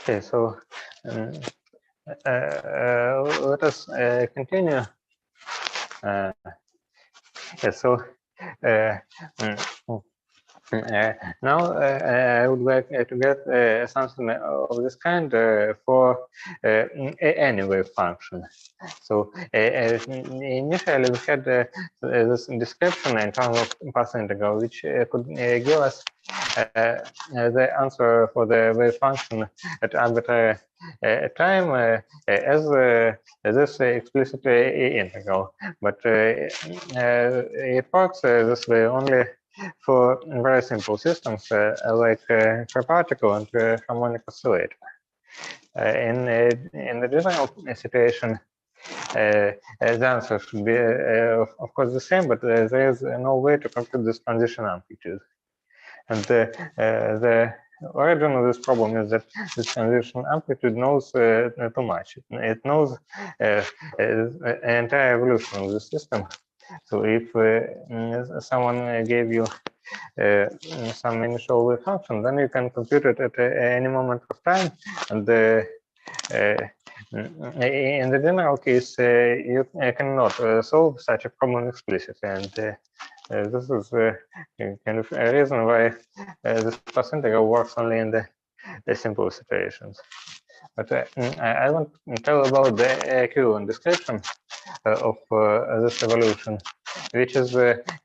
Okay, so let us continue. So now I would like to get something of this kind for any wave function. So initially we had this description in terms of path integral, which could give us the answer for the wave function at arbitrary time as this explicit integral. But it works this way only for very simple systems like particle and harmonic oscillator. In the general situation, the answer should be, of course, the same, but there is no way to compute this transition amplitude. And the origin of this problem is that this transition amplitude knows too much. It knows an entire evolution of the system. So if someone gave you some initial wave function, then you can compute it at any moment of time. And in the general case, you cannot solve such a problem explicitly. And this is kind of a reason why this path integral works only in the simple situations. But I want to tell about the equivalent description of this evolution, which is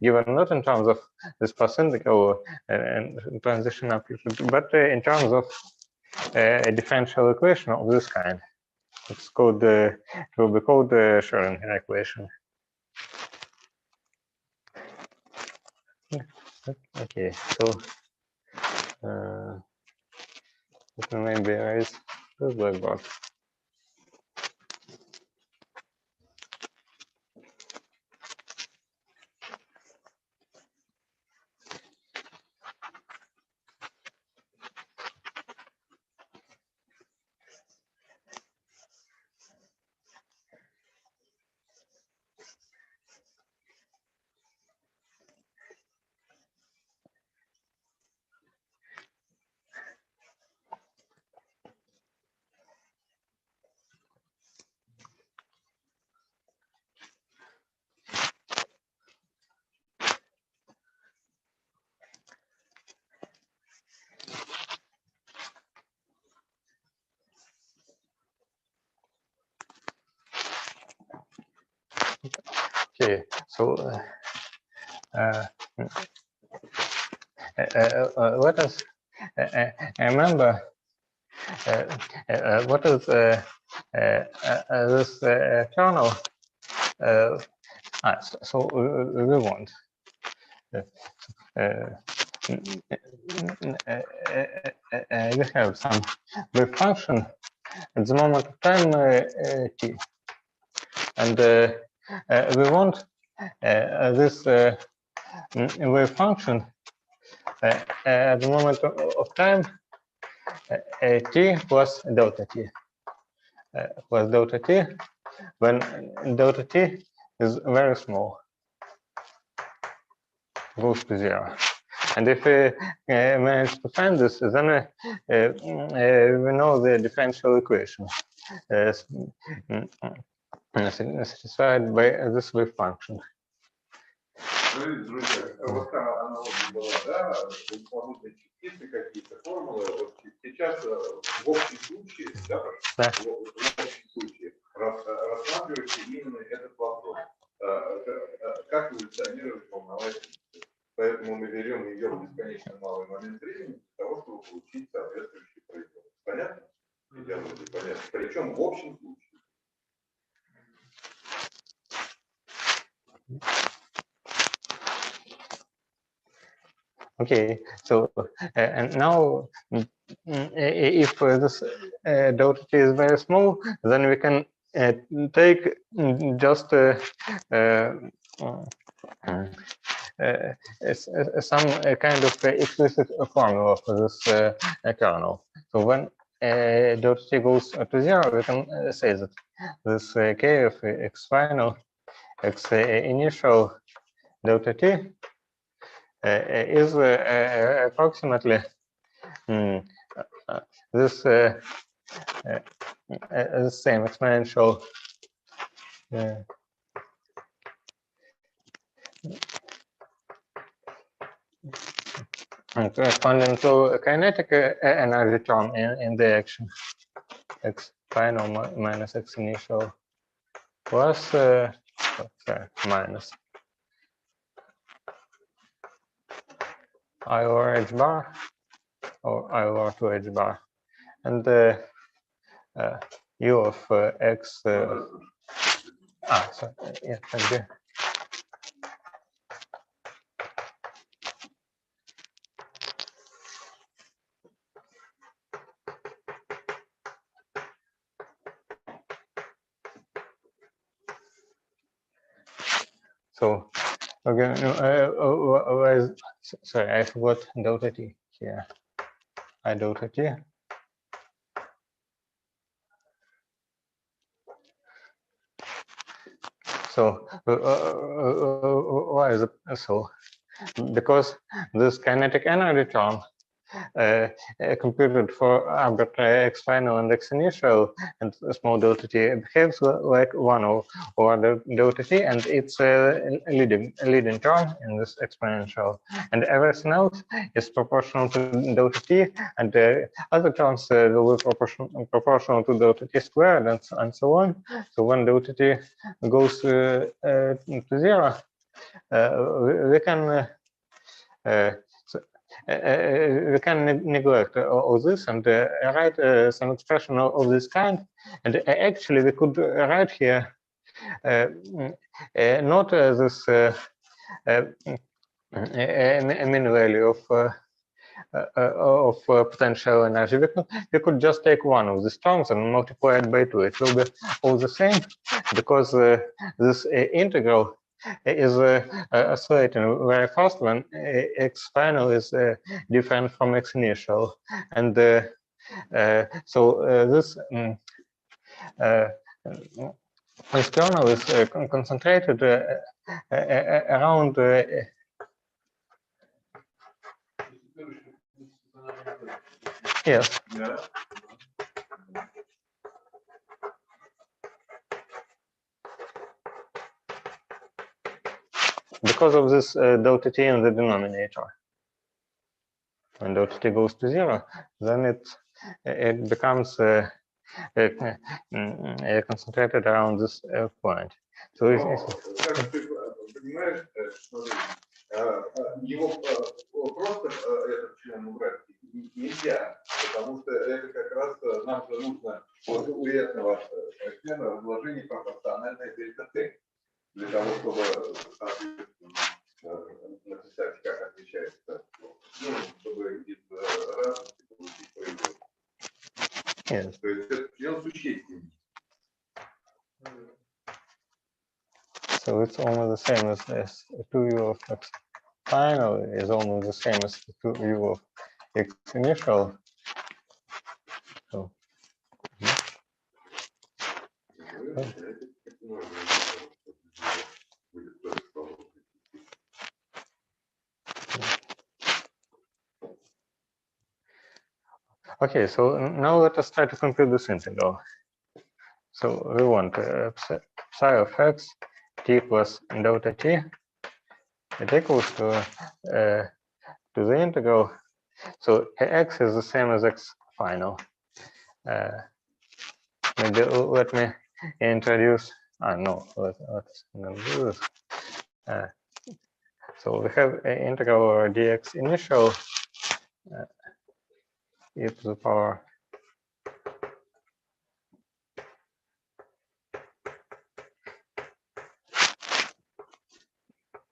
given not in terms of this path integral and transition amplitude, but in terms of a differential equation of this kind. It's called it will be called the Schrödinger equation. Okay, so let me maybe erase this blackboard. Okay, so let us remember what is this kernel. So we want we have some wave function at the moment of time t, and we want this wave function at the moment of time t plus delta t when delta t is very small, goes to 0. And if we manage to find this, then we know the differential equation satisfied by this wave function. Друзья, вот там аналогия была, да, пресловутые частицы какие-то формулы. Вот сейчас в общем случае, да, в общем случае рассматривается именно этот вопрос. Как эволюционировать волновая функция. Поэтому мы берем ее в бесконечно малый момент времени для того, чтобы получить соответствующий произвол. Понятно? Идеология понятно. Причем в общем случае. Okay, so and now if this delta t is very small, then we can take just some kind of explicit formula for this kernel. So when delta t goes to 0, we can say that this k of x final, x initial delta t is approximately this the same exponential and corresponding to kinetic energy term in the action x final minus x initial plus minus I over h bar or I over 2 h bar, and u of x. Sorry, yeah, thank you. So again, sorry, I forgot delta t here. I delta t. So why is it so? Because this kinetic energy term computed for arbitrary x final and x initial and small delta t behaves like 1 over the delta t, and it's a leading term in this exponential, and everything else is proportional to delta t, and other terms will be proportional to delta t squared and so on. So when delta t goes to 0, we can we can neglect all this and write some expression of this kind. And actually, we could write here not this mean value of potential energy. We could just take one of these terms and multiply it by 2. It will be all the same, because this integral is oscillating very fast when x final is different from x initial, and so this this kernel is concentrated around. Yes. Yeah. Because of this delta t in the denominator. When delta t goes to 0, then it becomes concentrated around this point. So его просто этот член убрать нельзя, потому что это как раз нам же нужно вот у этого члена разложение пропорциональное дельта t, для того, чтобы написать, как отличается, ну, чтобы из разности получить производство. Yes. То есть это член существенный. So it's almost the same as 2u of x final is almost the same as 2u of x initial. So. Okay, so now let us try to compute this integral. So we want psi of x t plus delta t. It equals to the integral. So x is the same as x final. Maybe let me introduce. No, let's not do this. So we have an integral over dx initial e to the power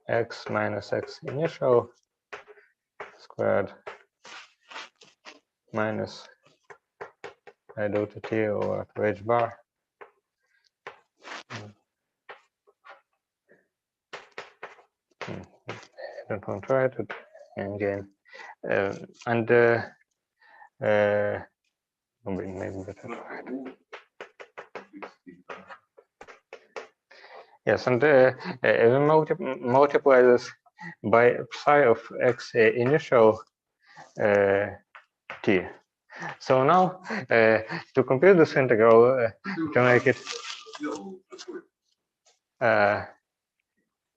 x minus x initial squared minus I delta t over h bar. I don't want to write it again. And maybe better. Yes, and we multiply this by psi of x initial t. So now to compute this integral, to make it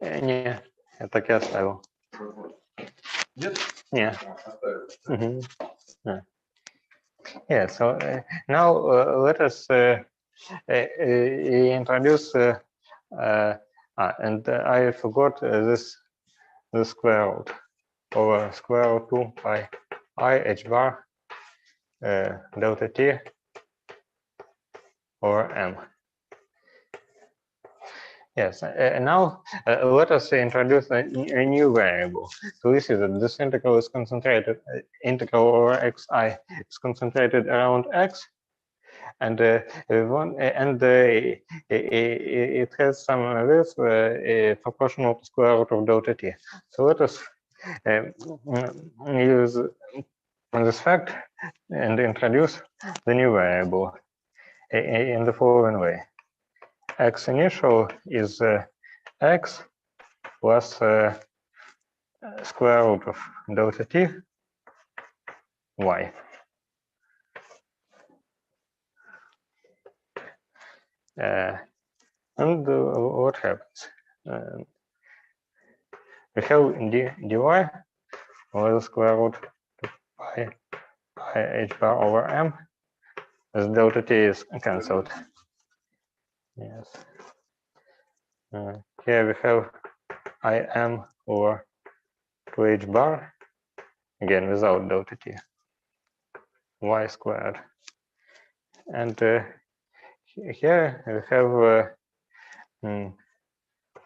не, я так и оставил. Нет? Не. Оставил. Yeah. Yeah. So now let us introduce. And I forgot this square root over square root 2 pi I h bar delta t over m. Yes, now let us introduce a new variable. So we see that this integral is concentrated, integral over xi is concentrated around x, and it has some width proportional to square root of delta t. So let us use this fact and introduce the new variable in the following way. X initial is x plus square root of delta t y. And what happens? We have dy over the square root of pi h bar over m, as delta t is cancelled. Yes. Here we have im over 2h bar, again without delta t, y squared. And here we have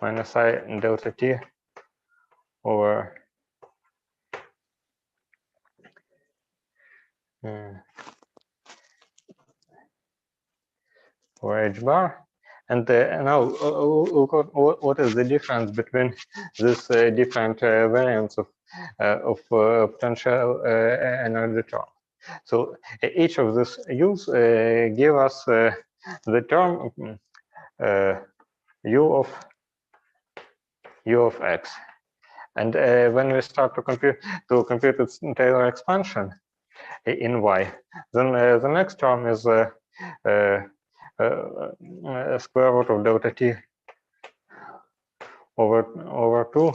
minus I delta t over or h bar. And now look what is the difference between these different variants of potential energy term. So each of these u's give us the term u of x. And when we start to compute its Taylor expansion in y, then the next term is square root of delta t over 2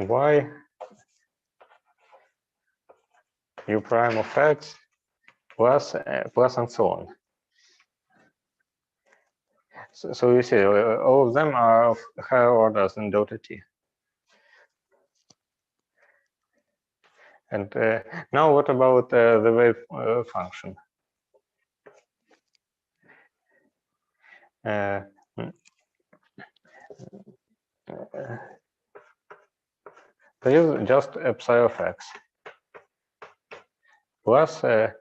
y u prime of x plus and so on. So you see, all of them are of higher orders than delta t. And now what about the wave function? There is just psi of x plus first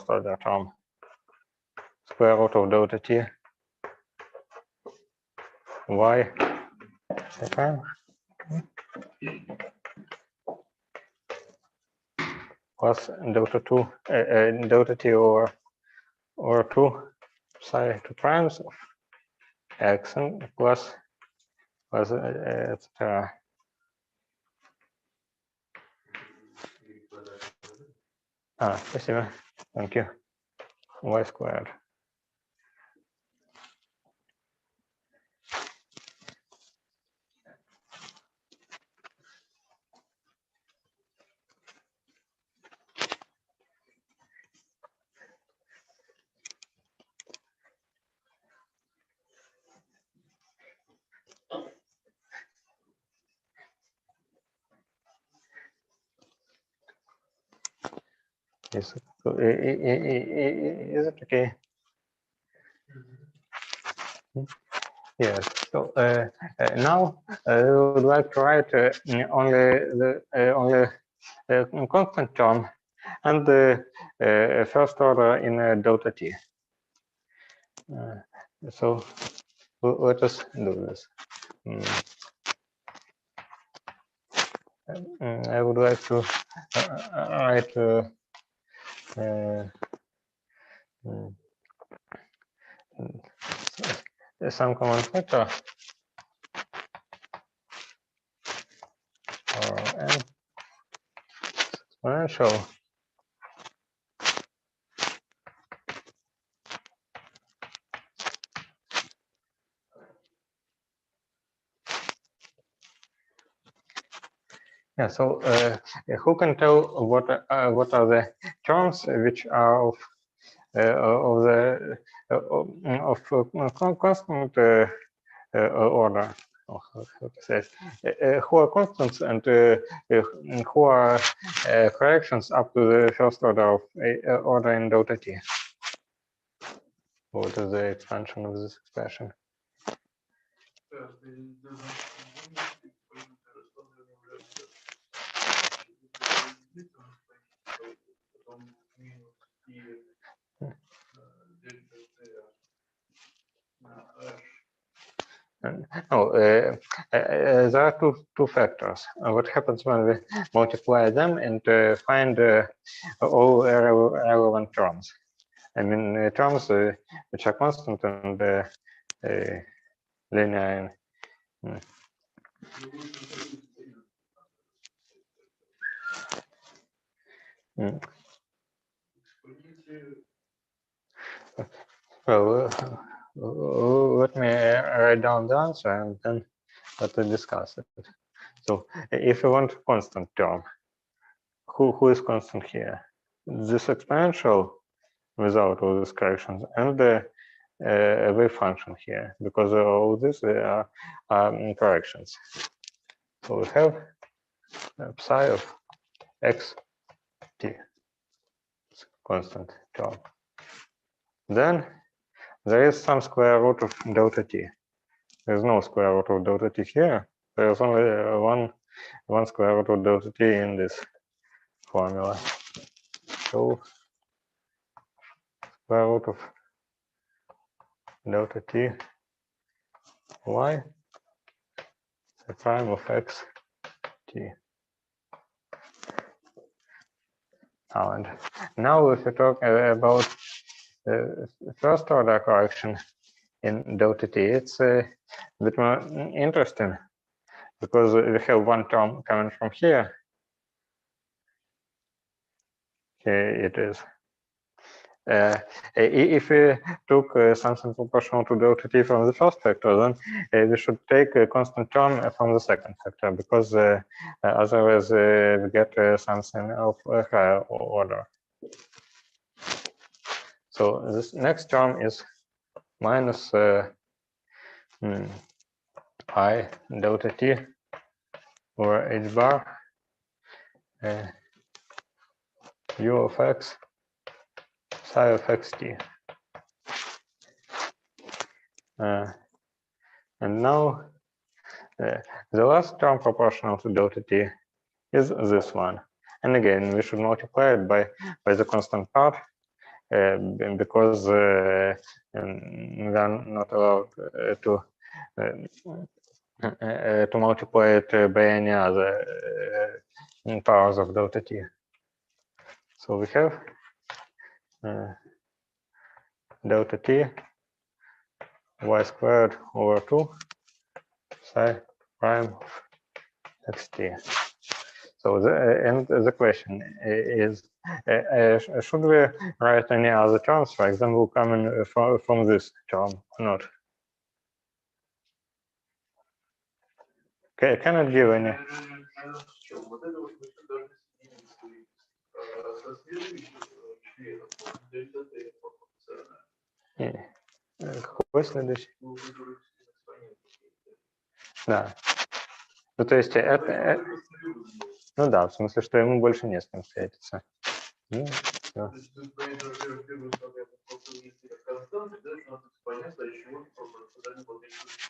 order term, square root of delta t y prime plus delta t over 2 psi 2 primes of x and plus etc. Спасибо. Thank you. Y squared. Is it okay? Yes. So now we would like to write only the constant term and the first order in delta t. So let us do this. I would like to write some common factor n exponential Yeah, so who can tell what are the terms which are of the constant order? Or how to say it? Who are constants and who are corrections up to the first order of order in delta t? What is the expansion of this expression? No, there are two factors. What happens when we multiply them and find all relevant terms? I mean, terms which are constant and linear. Well, let me write down the answer and then let's discuss it. So, if you want constant term, who is constant here? This exponential without all these corrections and the wave function here, because all this are corrections. So we have psi of x t, constant term. Then there is some square root of delta t. There's no square root of delta t here. There's only one square root of delta t in this formula. So square root of delta t y the prime of x t. And now if we talk about first order correction in delta t, it's a bit more interesting because we have one term coming from here. Here it is. If we took something proportional to delta t from the first factor, then we should take a constant term from the second factor, because otherwise we get something of a higher order. So this next term is minus I delta t over h bar u of x psi of xt. And now the last term proportional to delta t is this one. And again, we should multiply it by the constant part because we are not allowed to multiply it by any other powers of delta t. So we have delta t y squared over 2 psi prime of xt. So the question is, should we write any other terms, for example, coming from this term or not? Okay, I cannot give any. Какой следующий? Да. Ну, то есть это... Ну да, в смысле, что ему больше не с кем встретиться. Ну, все.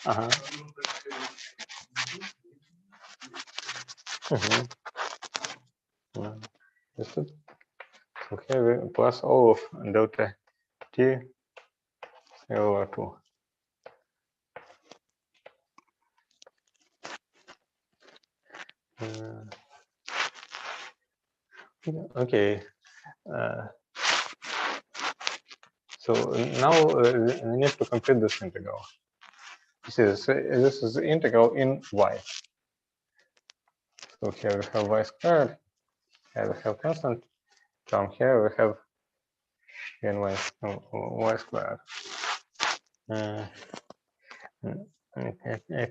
Ага. Угу. Okay, plus all of delta t over 2. Okay. So now we need to complete this integral. This is the integral in y. So here we have y squared. Here we have constant term. Here we have again y squared.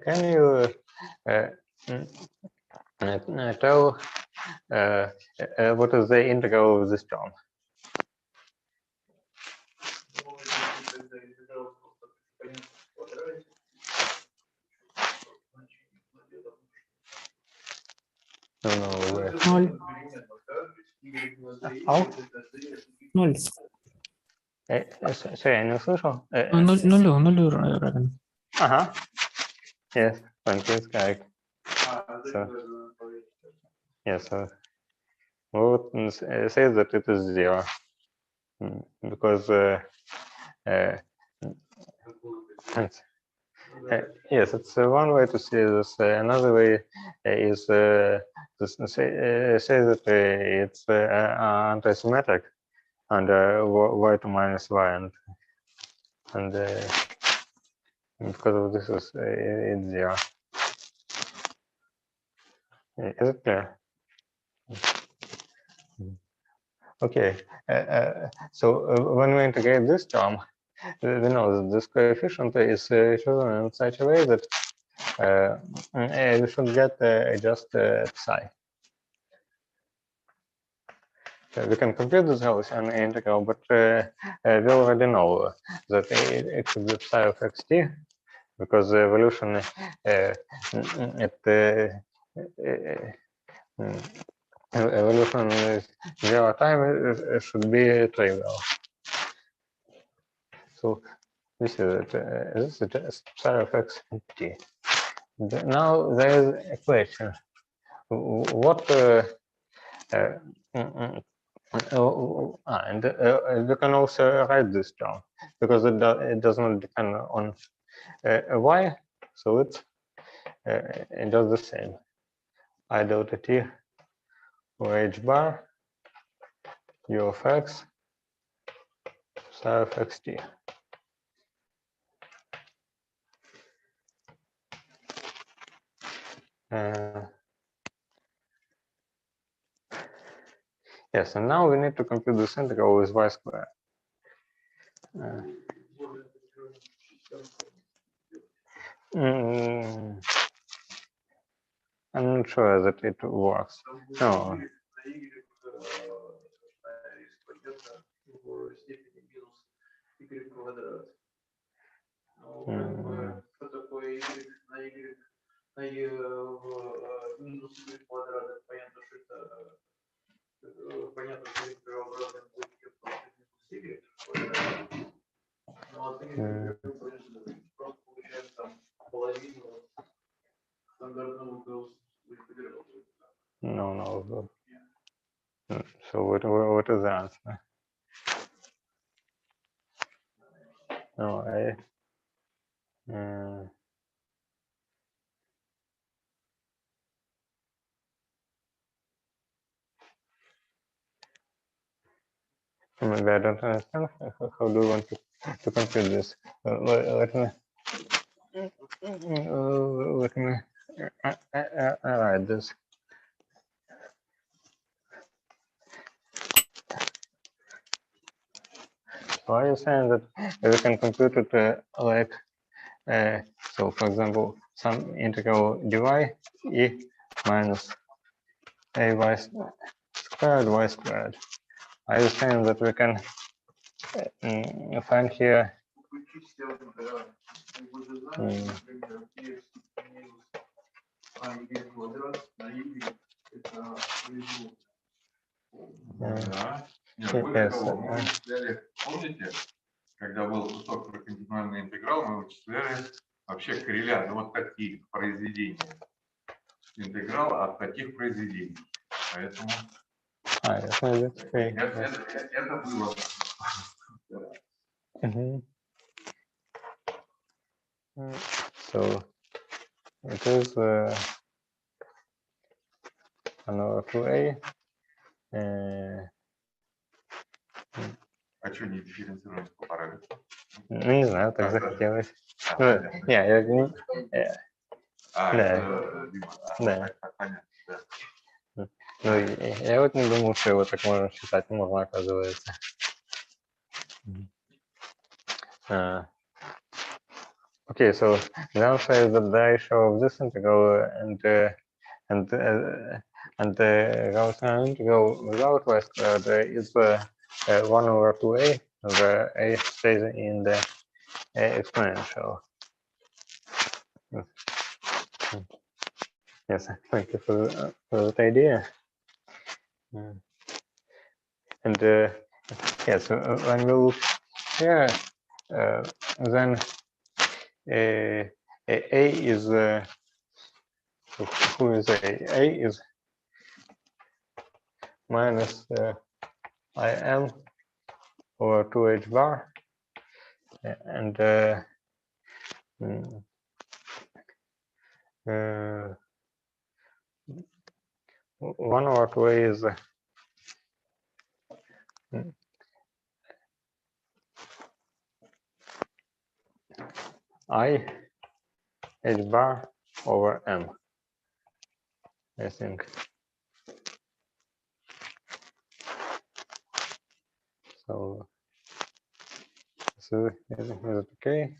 Can you tell what is the integral of this term? Ноль. Ноль. Sorry, я не услышал. Нулю равен. Ага. Yes, Frankie is correct. So, yes, so we would say that it is 0 because yes, it's one way to see this. Another way is to say that it's anti-symmetric under y to minus y, and because of this is it's 0. Is it clear? Okay, so when we integrate this term, we know that this coefficient is chosen in such a way that we should get just psi. We can compute this Gaussian integral, but we already know that it should be psi of xt, because the evolution evolution is 0 time should be trivial. So this is it. This is just psi of xt. Now there is a question: what? And we can also write this down because it does not depend on y, so it's just the same. I delta t or h bar u of x psi of xt. Yes, and now we need to compute this integral with y squared. I'm not sure that it works. No. No. So what is the answer? No, maybe I don't understand. How do you want to compute this? Let me write this. So are you saying that we can compute it like so? For example, some integral dy e minus ay squared y squared. Are you saying that we can find here? Помните, когда был кусок про континуальный интеграл, мы вычисляли вообще корреляцию вот таких произведений интеграла от таких произведений. Поэтому это было. So it is another 2a. А что не дифференцируем по параметрам? Ну, не знаю, так захотелось. Да. Понятно. Ну, я вот не думал, что его так можно считать, можно, оказывается. Okay, so the answer is that the ratio of this integral and the Gaussian integral without y squared is 1/2a. The a stays in the exponential. Yes, thank you for that idea. And yes, when we look here, then a is who is a? A is minus im over 2h bar, and 1/2a is I h bar over m, I think. So is it okay?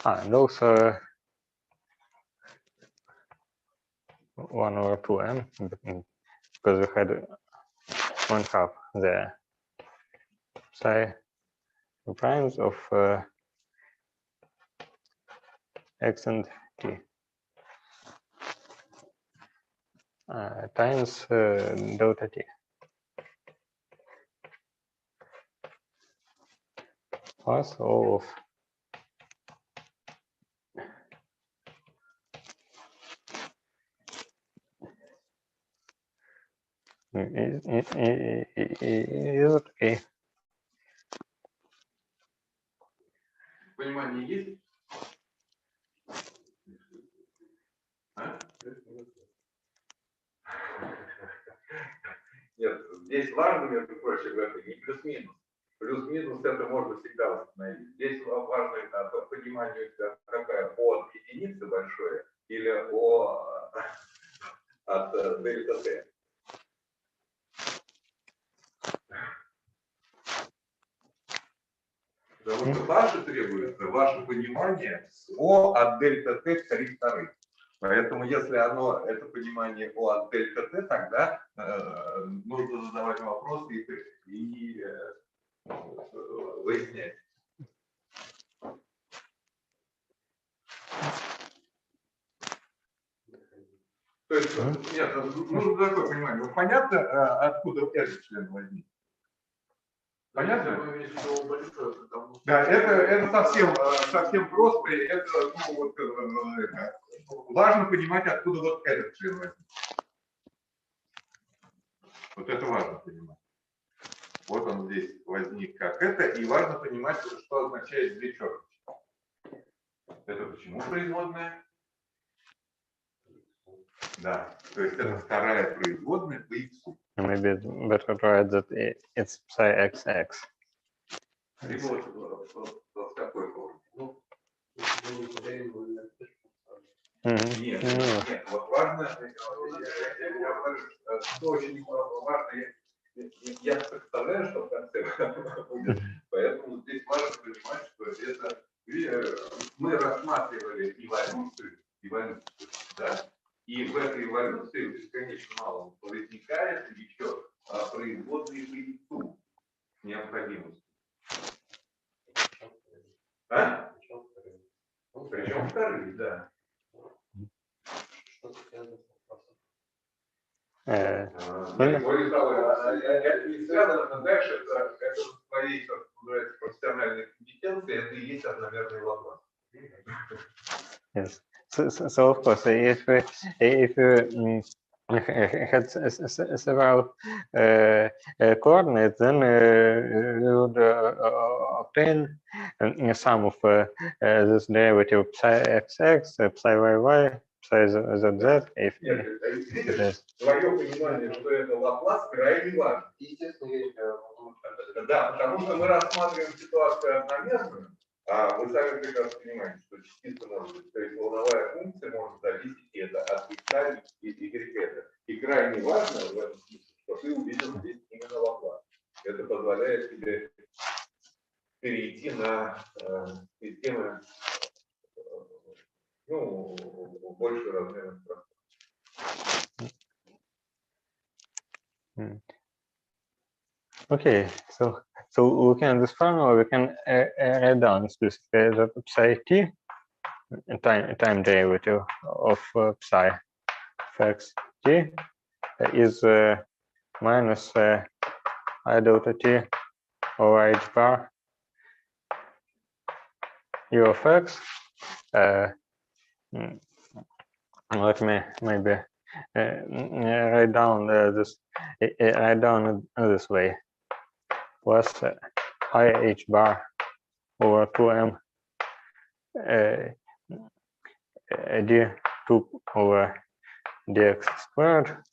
And also 1/2m because we had 1/2 there. Psi primes of x and t times delta t plus all of is okay. Понимание есть? А? Нет, здесь важно, между прочим, это не плюс-минус. Плюс-минус это можно всегда восстановить. Здесь важно понимание, какая О от единицы большое или О от дельта Т. Потому что ваше требуется, ваше понимание с О от дельта Т в 3/2. Поэтому если это понимание О от дельта Т, тогда нужно задавать вопросы и выяснять. То есть, нет, нужно такое понимание. Ну, понятно, откуда этот член возник? Понятно? Да, это совсем просто. Это, важно понимать, откуда вот этот член возник. Вот это важно понимать. Вот он здесь возник как это, и важно понимать, что означает две черточки. Это почему производная? Да, то есть это вторая производная по x. Maybe it's better to write that it's psi xx. Нет, вот важно, что очень важно, я представляю, что в конце будет, поэтому здесь важно понимать, что это мы рассматривали эволюцию, да, и в этой эволюции бесконечно малом возникает еще производные по яйцу необходимость. А? Причем вторые, да. Более того, это не связано, дальше, это своей, как называется, профессиональной компетенции, это и есть одномерный вопрос. Yes. So of course, if you had several coordinates, then you would obtain a sum of this derivative psi xx, psi yy, psi zz. If it is. Твое понимание, что это Лаплас, крайне важно. Естественно, да, потому что мы рассматриваем ситуацию одномерную, А вы сами прекрасно понимаете, что частица может быть, то есть волновая функция может зависеть это от икса и y. И крайне важно в этом смысле, что ты увидел здесь именно Лаплас. Это позволяет тебе перейти на системы, ну, больше размерных пространств. Okay, so looking at this formula, we can write down explicitly that psi t, time derivative of psi x t is minus I delta t over h bar u of x. Let me maybe write down this way, plus I h bar over 2m d2 over dx squared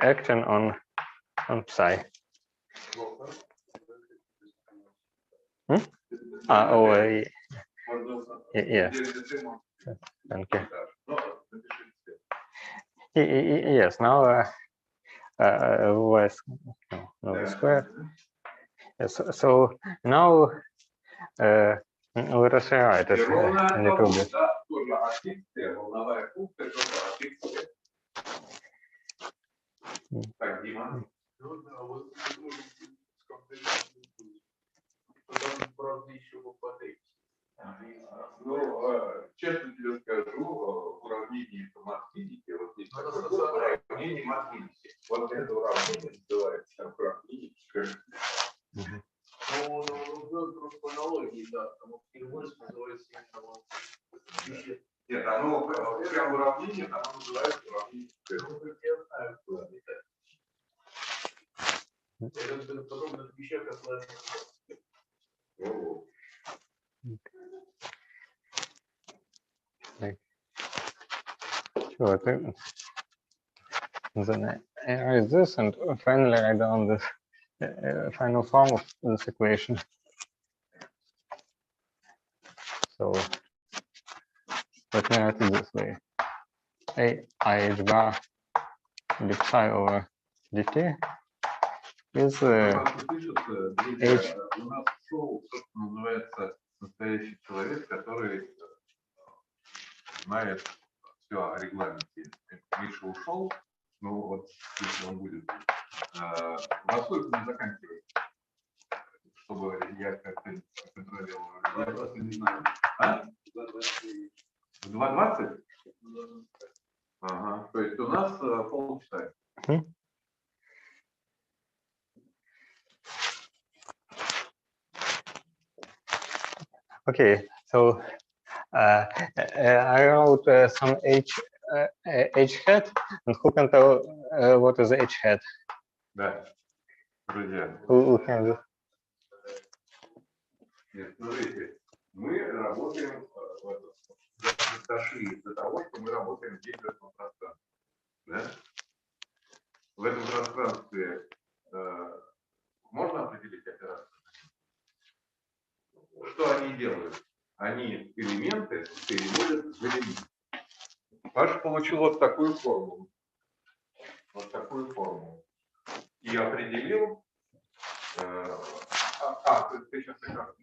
acting on psi. Yes. Thank you. Yes, now no square. Yes, so now let us rewrite it a little bit. Ну, честно тебе скажу, в уравнении по матфизике, вот есть такое уравнение матфизики. Вот это уравнение называется уравнение. Ну, просто по аналогии, да, потому что инвольс называется именно. Нет, оно прям уравнение, оно называется уравнение. Это подобных вещах осложнено. Sure, then I write this and finally write down this final form of this equation. So let me write it this way: I h bar d psi over dt is h. У нас шоу, собственно, называется «Настоящий человек», который знает все о регламенте. Миша ушел, ну вот, если он будет. Во сколько мы заканчиваем? Чтобы я как-то контролировал. Я не знаю. А? В 2:20? Ага, то есть у нас полчаса. Okay, so I wrote some h hat, and who can tell what is h hat? Да, друзья. Who can do? Нет, смотрите, мы работаем, дошли до того, что мы работаем здесь в этом пространстве. Да? В этом пространстве можно определить операцию? Что они делают? Они элементы переводят в элементы. Паша получил вот такую формулу. Вот такую формулу. И определил... ты сейчас прекрасно.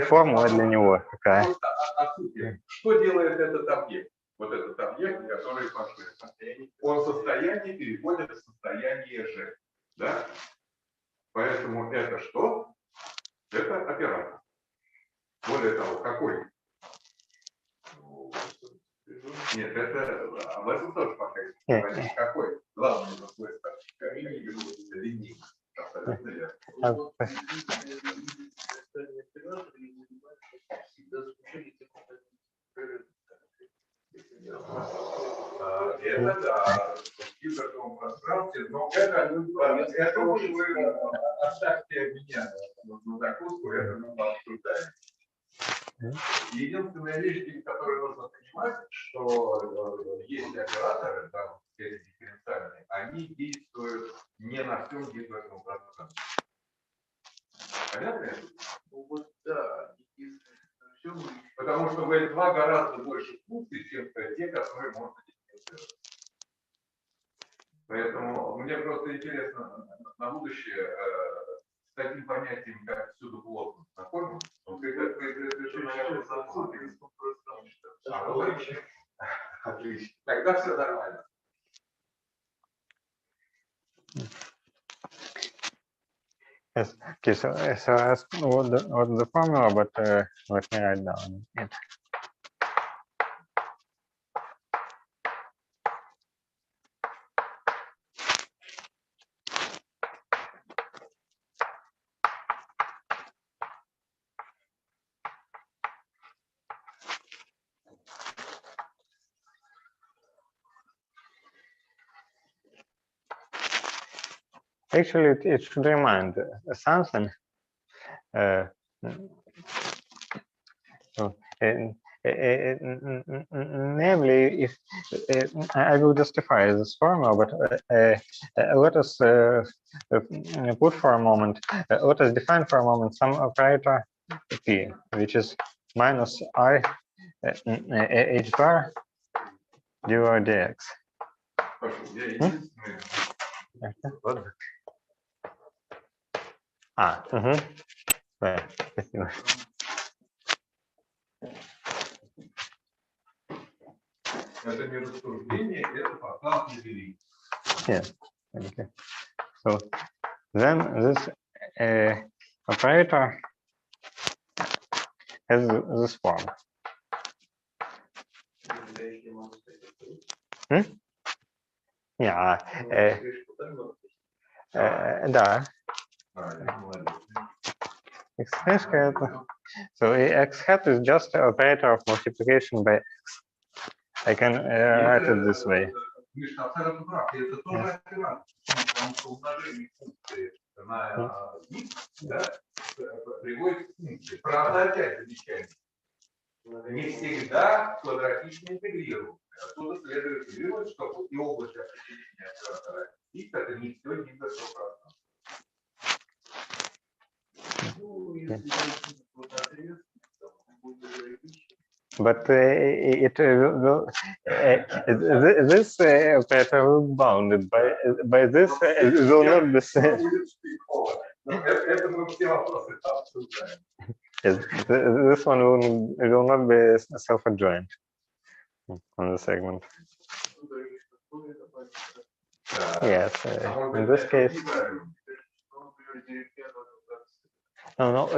Формула для него какая. Что делает этот объект? Вот этот объект, который Паша, он состояние переходит в состояние G. Да? Поэтому это что? Это оператор. Более того, какой? Нет, это об этом тоже пока есть. Какой? Главное его свойство. Линейный. Абсолютно верно. Это да, в гибридном пространстве, но это уже вы оставьте меня на закуску, это мы пообсуждаем. Единственная вещь, которую нужно понимать, что есть операторы, да, эти дифференциальные, они действуют не на всем гиперном пространстве. Понятно? Ну вот да, потому что в L2 гораздо больше функций, чем те, которые можно дифференцировать. Поэтому мне просто интересно на будущее с таким понятием, как всюду плотность знакомы. Отлично. Тогда все нормально. Yes. Okay, so I asked what the formula, but let me write down it. Actually, it should remind something. So, namely, if I will justify this formula, but let us put for a moment, let us define for a moment some operator p, which is minus I h bar dy dx. Спасибо. Это не рассуждение, это фактаж велик. Yes. Okay. So then this operator has this form. Yeah. Да. X hat. So x hat is just an operator of multiplication by x. I can write it this way. Это тоже оператор, потому что умножение функции на x, да, приводит к функции. Правда, опять замечательно. Не всегда квадратично интегрируем. Отсюда следует вывод, что и область определения оператора x это не все гиперное пространство. But it will this operator will be bounded by this will not be same. Это мы все вопросы обсуждаем. This one will not be self-adjoint on the segment. Yes, in this case. No,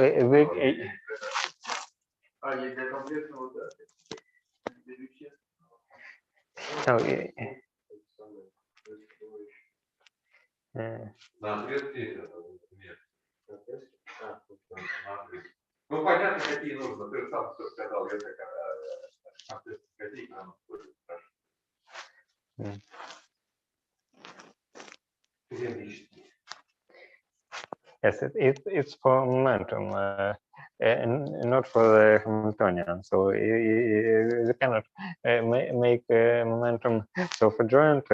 Ну, понятно, какие нужно. Ты сам все сказал, я так какие нам Yes, it's for momentum, and not for the Hamiltonian. So you cannot make momentum self-adjoint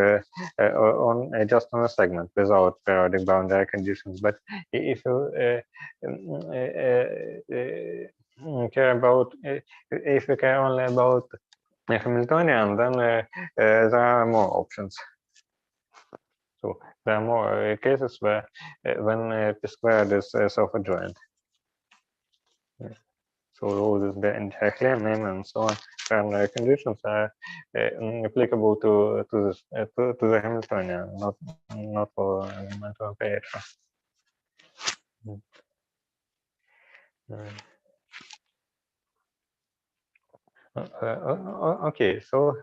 on just on a segment without periodic boundary conditions. But if you care about, if you care only about the Hamiltonian, then there are more options. So there are more cases where when p squared is self-adjoint. So all this the entire claim name and so on primary conditions are applicable to this to the Hamiltonian, not for elemental operator. Okay, so.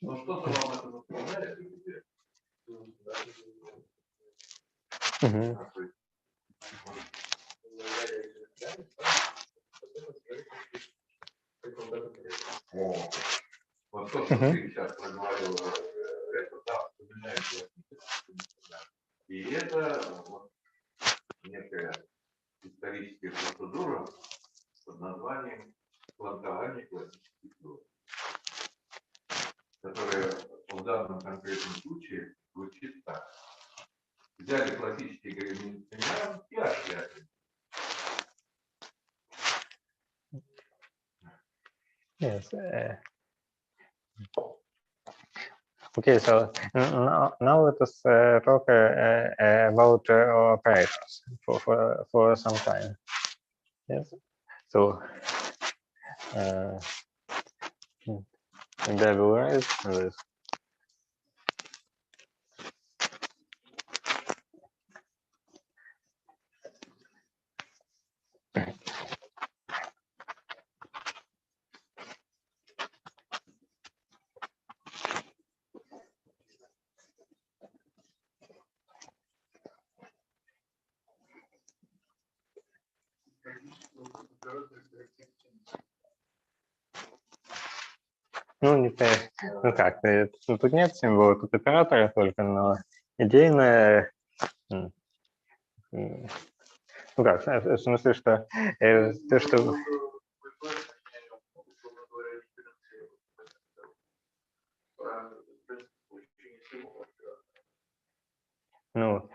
Ну что-то вам это напоминает? Вот то, что ты сейчас проговорил, это да, вспоминается. И это вот некая историческая процедура под названием квантование классических теорий, которая в данном конкретном случае звучит так. Взяли классический гамильтониан и отвязали. Yes. Okay, so now let us talk about operators for some time. Yes. So there will rise this. Ну, не ну как, тут нет символа, тут операторы только, но идейная, ну как, в смысле, что то, что... Ну,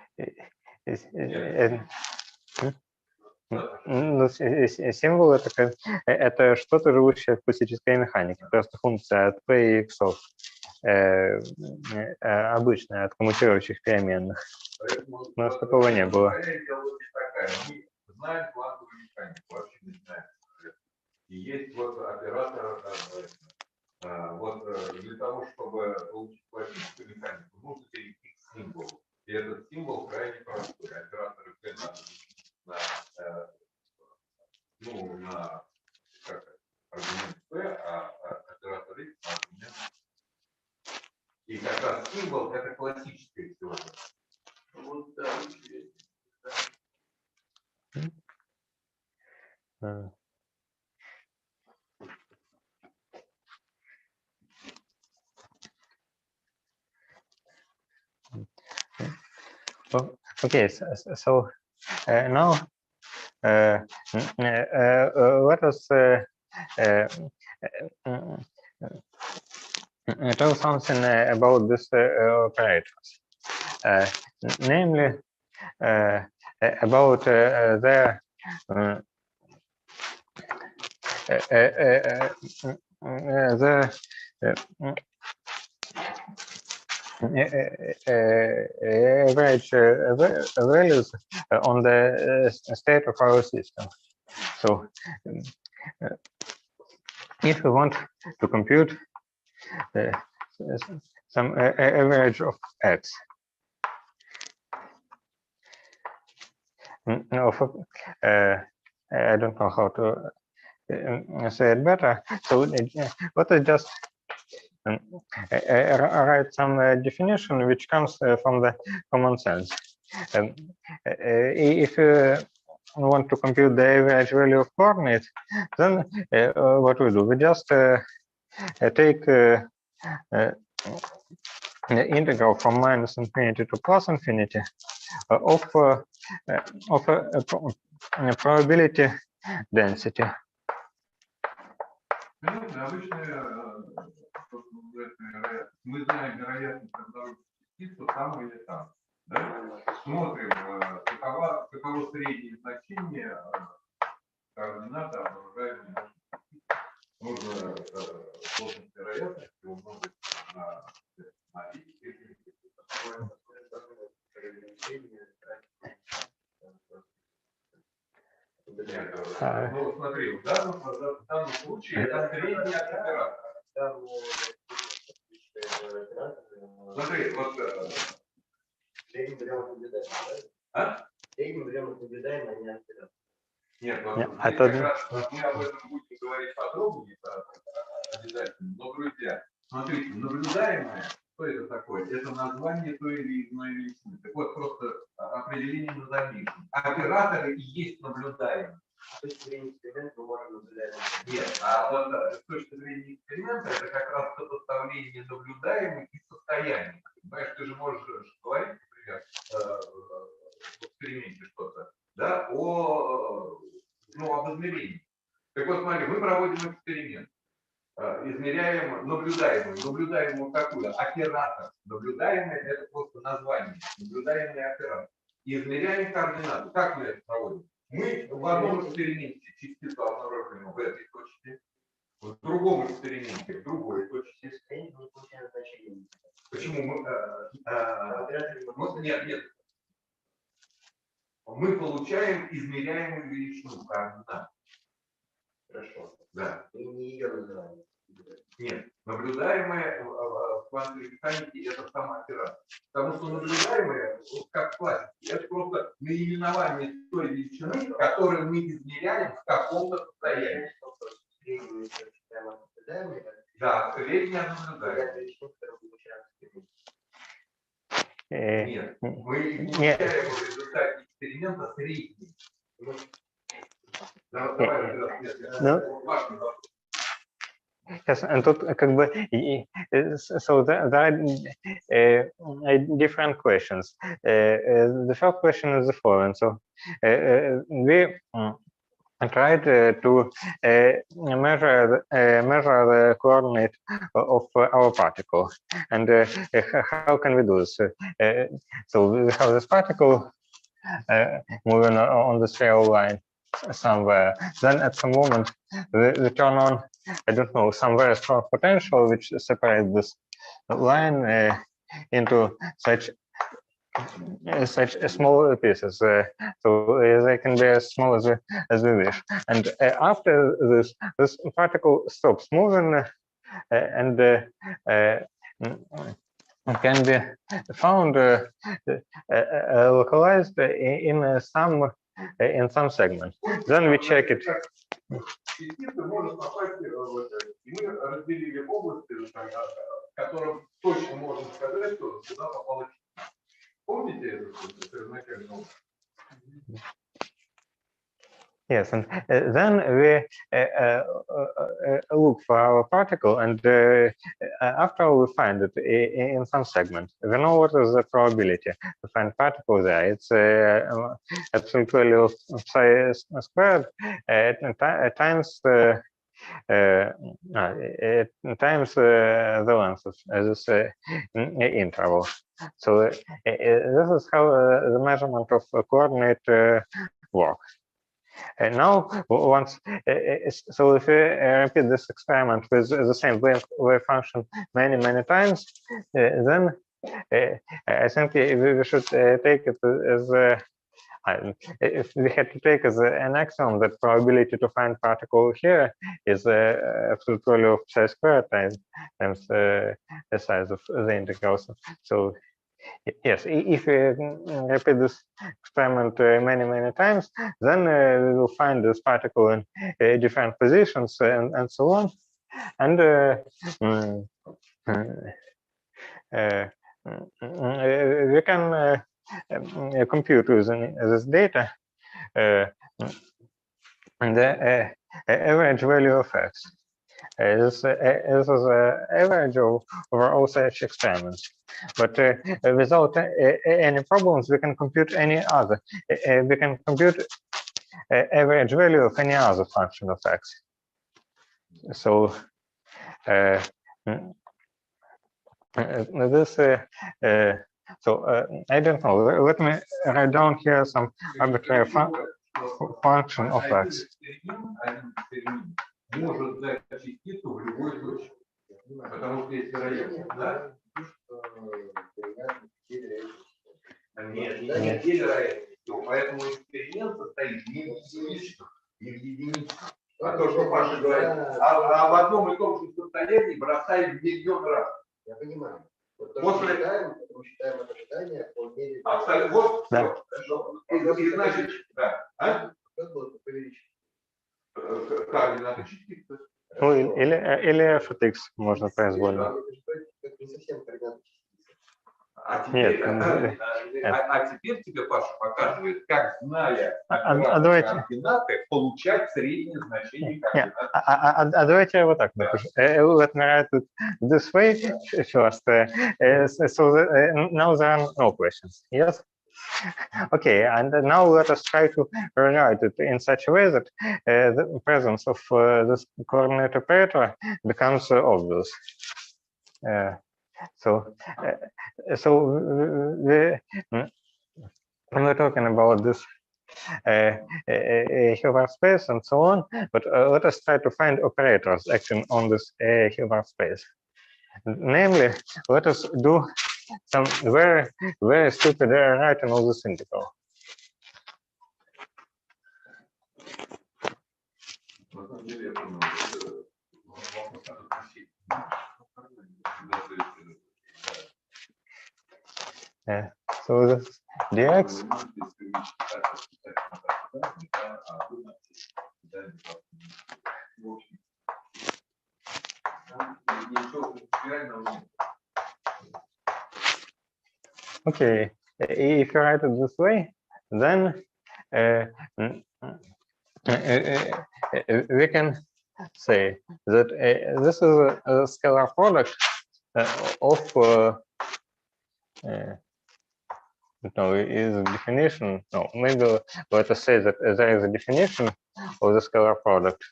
ну, символ это что-то живущее в классической механике, просто функция от p и x, обычная от коммутирующих переменных. У нас такого не было. Мы знаем квантовую механику, вообще не знаем. И есть вот оператор, вот для того, чтобы получить классическую механику, нужно перейти к символу. И этот символ крайне простой. Оператор p на как аргумент p, а оператор x на аргумент. И как раз символ это классическая теория. Вот да. Okay, so now let us tell something about these operators, namely about their average values on the state of our system. So if we want to compute some average of x, I don't know how to say it better. So let us just write some definition which comes from the common sense. If you want to compute the average value of coordinate, then what we do? We just take the integral from minus infinity to plus infinity of a probability density. Мы знаем вероятность обнаружить частицу там или там. Да? Смотрим, каково среднее значение координата обнаружаемой нашей частицы. Нужно сложность вероятности умножить на ну, смотри, в данном случае это средний оператор. Смотри, вот... наблюдаем, а не оператор. Нет, вот как раз мы об этом будем говорить подробнее, обязательно. Но, друзья, смотрите, наблюдаемое, что это такое? Это название той или иной величины. Так вот, просто определение на замешан. Операторы и есть наблюдаемые. С точки зрения эксперимента мы можем наблюдать. Нет, а вот с точки зрения эксперимента это как раз сопоставление наблюдаемых и состояний. Понимаешь, ты же можешь говорить, например, в эксперименте что-то, да, о наблюдаемый. Наблюдаемый какой? Оператор. Наблюдаемый — это просто название. Наблюдаемый оператор. Измеряем координаты. Как мы это проводим? Мы в одном эксперименте частицу обнаруживаем в этой точке, в другом эксперименте в другой точке. Почему мы... Нет. Мы получаем измеряемую величину координат. Хорошо. Да. И не ее называем. Нет. Наблюдаемое в квантовой механике — это сам оператор. Потому что наблюдаемое, как в классике, это просто наименование той величины, которую мы измеряем в каком-то состоянии. Да, среднее наблюдаемое. Нет, мы измеряем в результате эксперимента средний. Yes, and как бы, so there are different questions. The first question is the following. So we tried to measure the coordinate of our particle, and how can we do this? So we have this particle moving on the spheral line somewhere. Then at some moment we turn on, I don't know, some very strong potential which separates this line into such small pieces, so they can be as small as we wish. And after this particle stops moving and can be found localized in some segment. Then we check it. Частицы может попасть в это. И мы разделили области, которым точно можно сказать, что сюда попало. Помните это первоначально? Yes, and then we look for our particle, and after we find it in some segment, we know what is the probability to find particle there. It's absolute value of psi squared times times the length of this interval. So this is how the measurement of coordinate works. And now, once, so if we repeat this experiment with the same wave function many times, then I think we should take it as if we had to take as an axiom that probability to find particle here is absolute value of psi squared times the size of the integrals. So yes, if we repeat this experiment many times, then we will find this particle in different positions and so on. And we can compute using this data the average value of x. This is the average over all such experiments. But without any problems, we can compute any other. We can compute average value of any other function of x. So this. So I don't know. Let me write down here some arbitrary function of x. Может дать частицу в любой точке. Потому что есть вероятность, да? Нет, не вероятностью. Поэтому эксперимент состоит не в единичных, не в единичных. А то, что Паша говорит, а в одном и том же состоянии бросаем миллион раз. Я понимаю. Вот то, что мы считаем это ожидание по мере... Абсолютно. Вот, да. И значит, да. А? Как было бы увеличить? Координаты частицы. Ну, или f от x можно произвольно. Это не совсем координаты частицы. А теперь тебе Паша показывает, как, зная координаты, получать среднее значение координат. Давайте вот так напишу. Let me write it this way first. So now there are no questions. Yes? Okay, and now let us try to rewrite it in such a way that the presence of this coordinate operator becomes obvious. So when we're talking about this Hilbert space and so on, but let us try to find operators acting on this Hilbert space. Namely, let us do some very, very stupid rewriting of this integral. So this dx okay, if you write it this way, then we can say that this is a scalar product of no, is a definition. No, maybe let us say that there is a definition of the scalar product.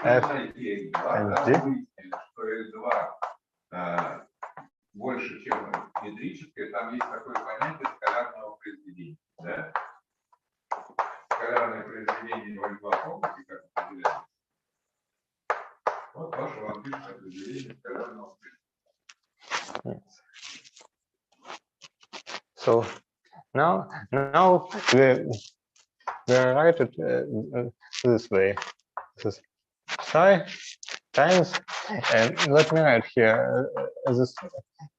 F and G. Больше, чем метрическое, там есть такое понятие скалярного произведения. Да? Скалярное произведение в альфа-комплексе, как определяется. Вот ваше вам пишет определение скалярного произведения. So now we write it this way. This is psi times, and let me write here this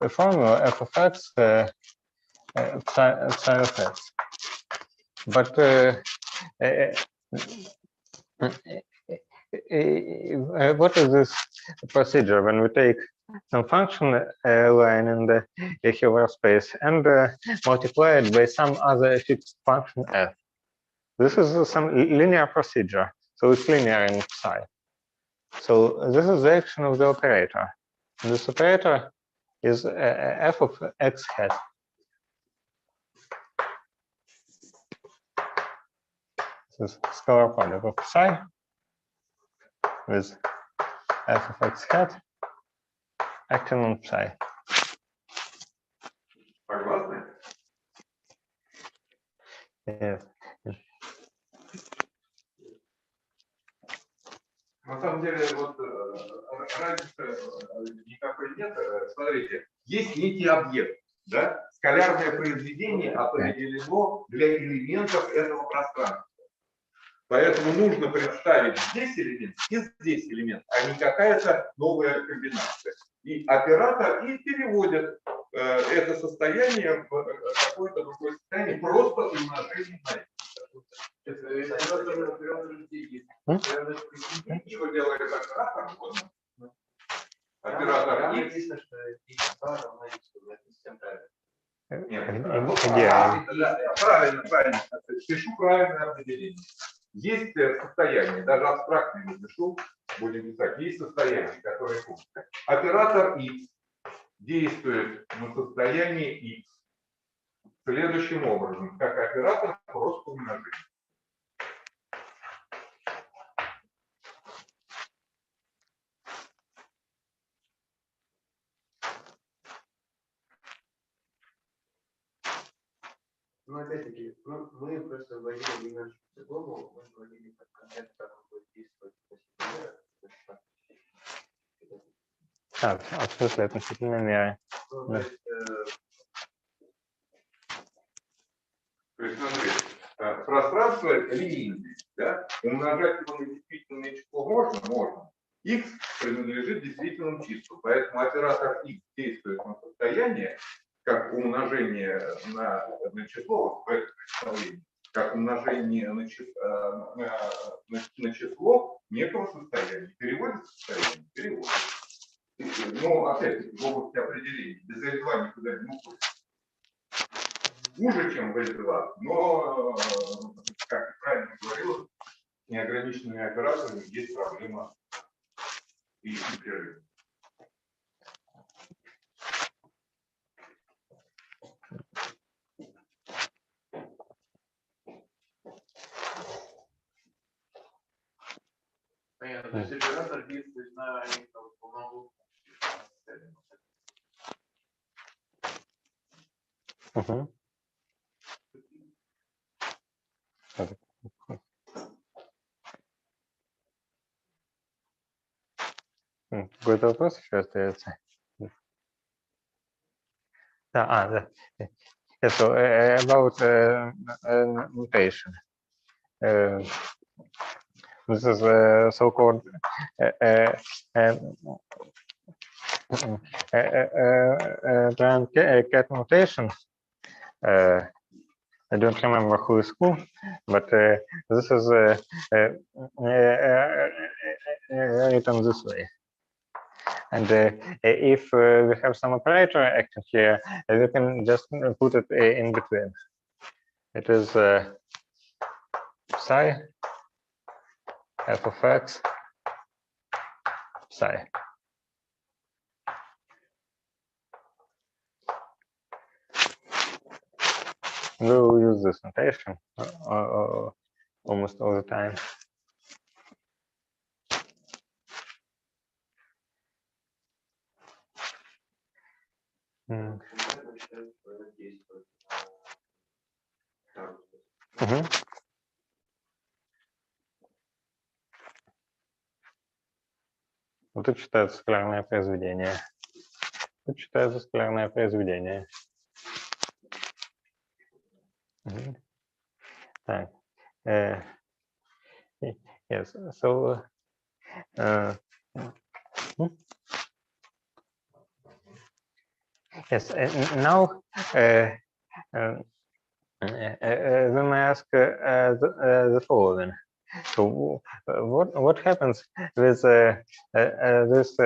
formula f of x psi of x. But what is this procedure when we take some function line in the Hilbert space and multiply it by some other fixed function f? This is some linear procedure, so it's linear in psi. So this is the action of the operator. And this operator is f of x hat. This is scalar product of psi with f of x hat acting on psi. Согласны? Yes. На самом деле, вот разницы никакой нет. Смотрите, есть некий объект, да? Скалярное произведение определено для элементов этого пространства. Поэтому нужно представить здесь элемент и здесь элемент, а не какая-то новая комбинация. И оператор и переводит это состояние в какое-то другое состояние просто умножением на это. Что делает оператор? Оператор X. Правильно. Пишу правильное определение. Есть состояние, даже абстрактное не пишу, будем писать, есть состояние, которое функция. Оператор X действует на состояние X следующим образом, как оператор просто умножения. Ну, опять-таки, мы просто вводили немножко по-другому, мы вводили как концепт, как он будет действовать В смысле относительно меры? То есть, смотри, пространство линейное, да? Умножать его на действительное число можно. X принадлежит действительному числу, поэтому оператор X действует на состояние, как умножение на число в этом представлении, как умножение на число некого состояния. Переводит состояние? Переводит. Но опять-таки в области определения. Без L2 никуда не уходит. Хуже, чем в L2, но, как я правильно говорил, с неограниченными операторами есть проблема и непрерывность. То есть оператор действует на полномочия. Какой-то вопрос еще остается? Да. Yeah, so about notation. This is so-called brand cat notation. I don't remember who is who, but this is written this way. And if we have some operator acting here, we can just put it in between. It is psi f of x psi. We will use this notation almost all the time. Вот тут читается скалярное произведение. Тут читается скалярное произведение. Так. Yes. So. Yes. Now. We may ask the following. So, what happens with this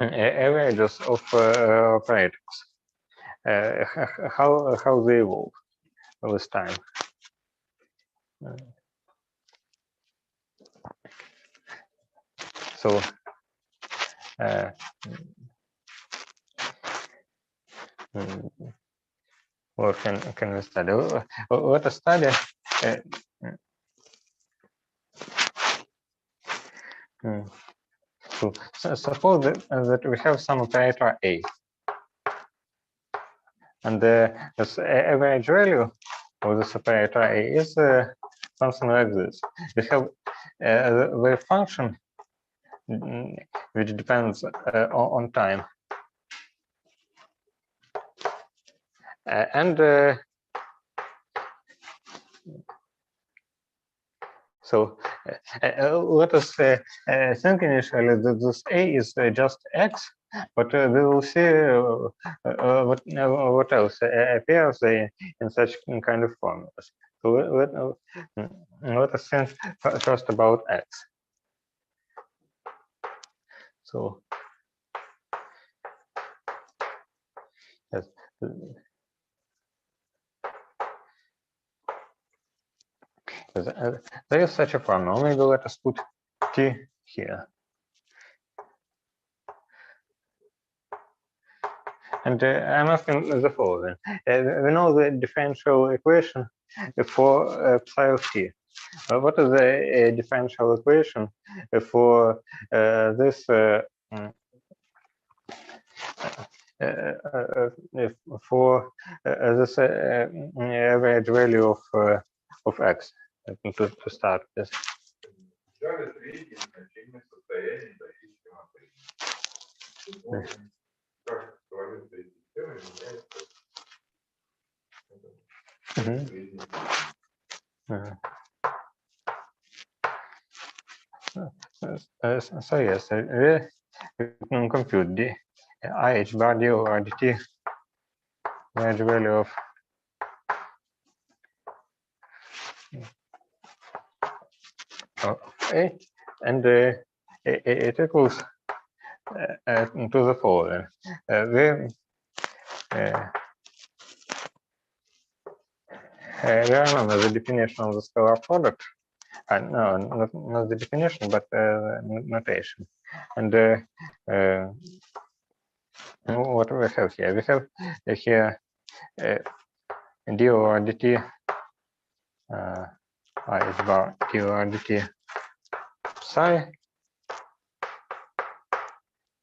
averages of operators? How they evolve with time? So. What can we study? Let us study. So suppose that we have some operator A, and this average value of this operator A is something like this. We have the function which depends on time, and so let us think initially that this A is just X, but we will see what else appears in such kind of formulas. So let us think first about X. So yes. There is such a formula. Maybe let us put T here. And I'm asking the following. We know the differential equation for psi of T. What is the differential equation for this average value of X? To start with. So yes, we can compute the IH bar d over dt average value of A, and it equals to the following. Remember the definition of the scalar product. No, not the definition, but notation. And what do we have here? We have here d over dt h bar duality psi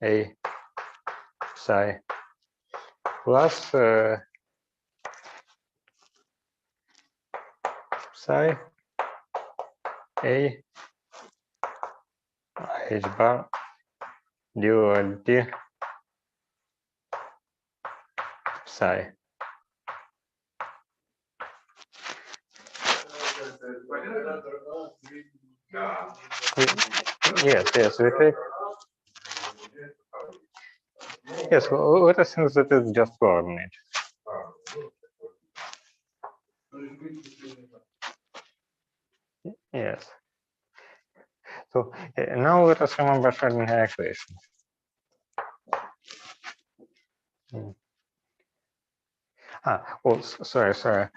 a psi plus psi a h bar duality psi. Да. Yes, we take. Yes, let us think that it's just coordinate. Yes. So now let us remember Schrödinger equation. Sorry.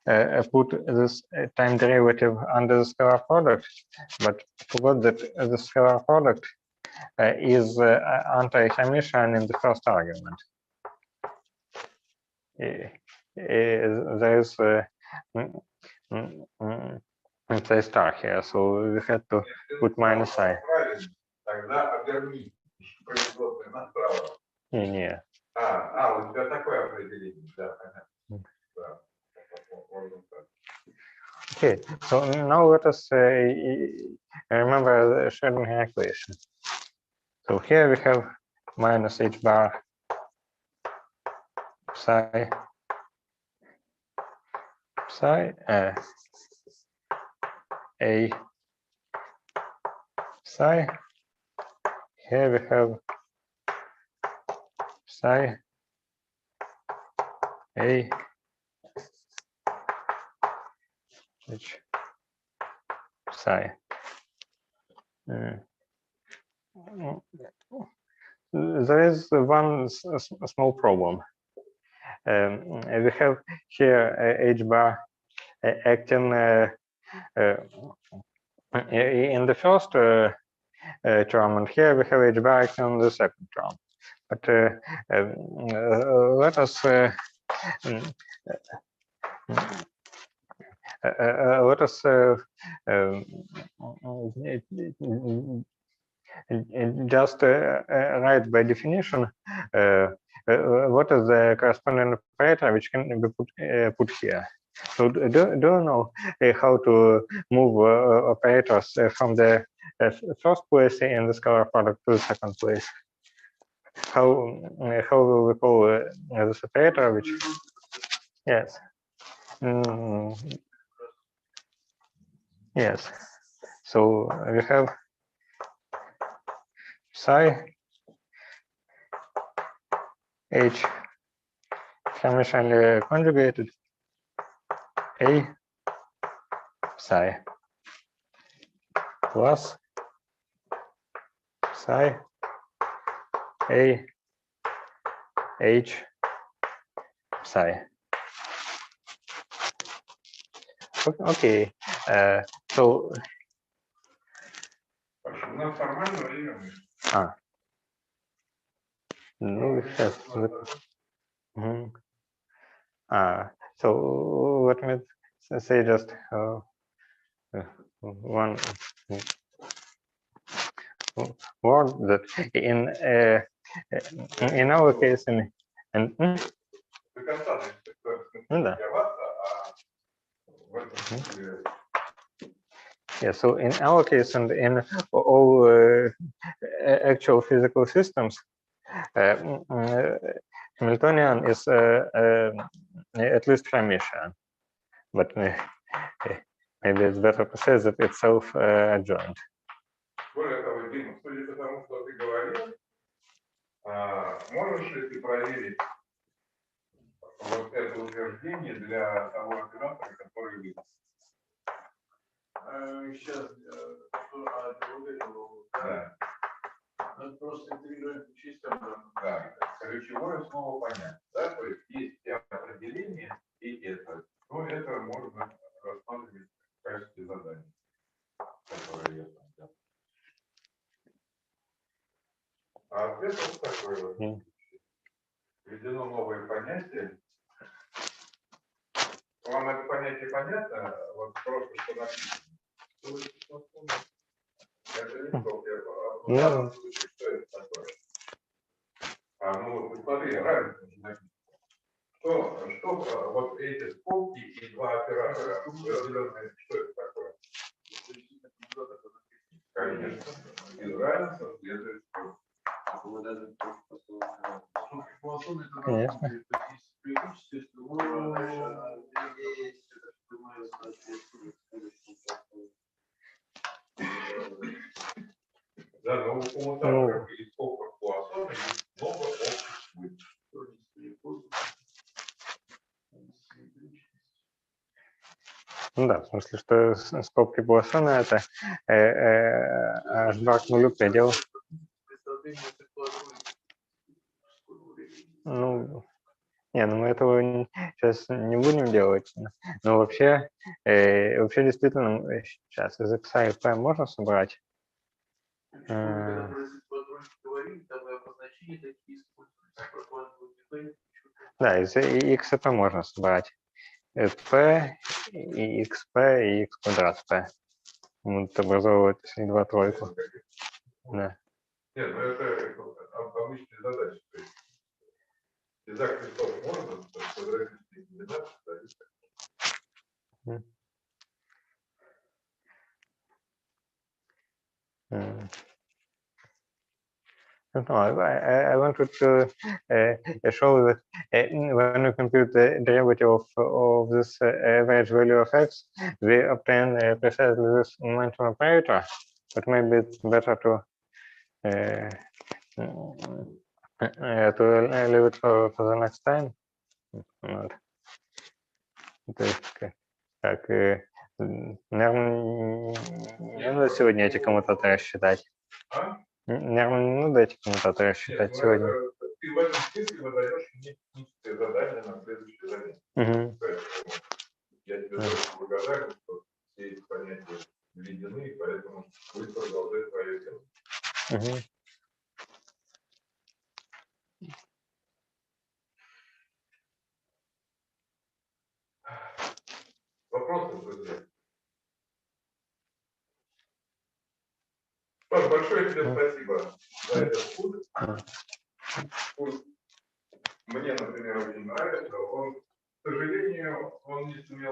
I've put this time derivative under the scalar product, but forgot that the scalar product is anti-Hermitian in the first argument. There is a star here, so we had to put minus I. Тогда оберни производное направо. Не. У тебя такое определение, да, понятно. Да. Okay, so now let us remember the Schrödinger equation. So here we have minus h bar psi a psi. Here we have psi a h psi. There is one small problem. We have here h bar acting in the first term, and here we have h bar acting in the second term. But let us just write by definition what is the corresponding operator which can be put here. So do you know how to move operators from the first place in the scalar product to the second place? How will we call this operator? Which yes, yes. So we have psi h Hermitianly conjugated a psi plus psi a h psi. Okay, so Ну, формально время. No, сейчас. So let me say just one word that in our case да. Yeah, so in our case and in all actual physical systems, Hamiltonian is at least Hermitian, but maybe it's better to say that it's self-adjoint. Более того, Дима, судя по тому, что ты говорил, можешь ли ты проверить вот это утверждение для того оператора, который выйдет? Сейчас, да. Просто интегрируем чисто. Да, ключевое слово понятно. Да? То есть есть определение и это. Но это можно рассматривать в качестве задания, которое я там делал. А ответ вот такой вот. Введено новое понятие. Вам это понятие понятно? Вот просто что написано. Это не то, в данном случае, что это такое? Ну, вот смотри, разница не написано. Что вот эти скобки и два оператора, что это такое? Конечно. Из равенства следует скобки. Конечно. Да, но у коммутаторов и скобках Пуассона есть много общих свойств. Ну да, в смысле, что скобки Пуассона это h2 к нулю предел. Ну, не, ну мы этого сейчас не будем делать. Но вообще действительно, сейчас из x и p можно собрать. Да, из x и p можно собрать. p и xp и x квадрат p. Будут образовывать, если 2 тройку. Да. Нет, ну это обычная задача. То есть из-за крестов можно, квадратические комбинации. No, I wanted to show that when we compute the derivative of this average value of x, we obtain precisely this momentum operator. But maybe it's better to leave it for the next time. То есть, как наверное, не надо сегодня эти коммутаторы считать. Наверное, не надо эти коммутаторы считать сегодня. Ты в этом смысле выдаешь мне техническое задание на следующее занятие. Поэтому я тебе очень благодарен, что все эти понятия введены, поэтому вы продолжаете свое дело. Вопросы, друзья? Паш, большое тебе спасибо за этот курс. Курс мне, например, очень нравится. Он, к сожалению, он не сумел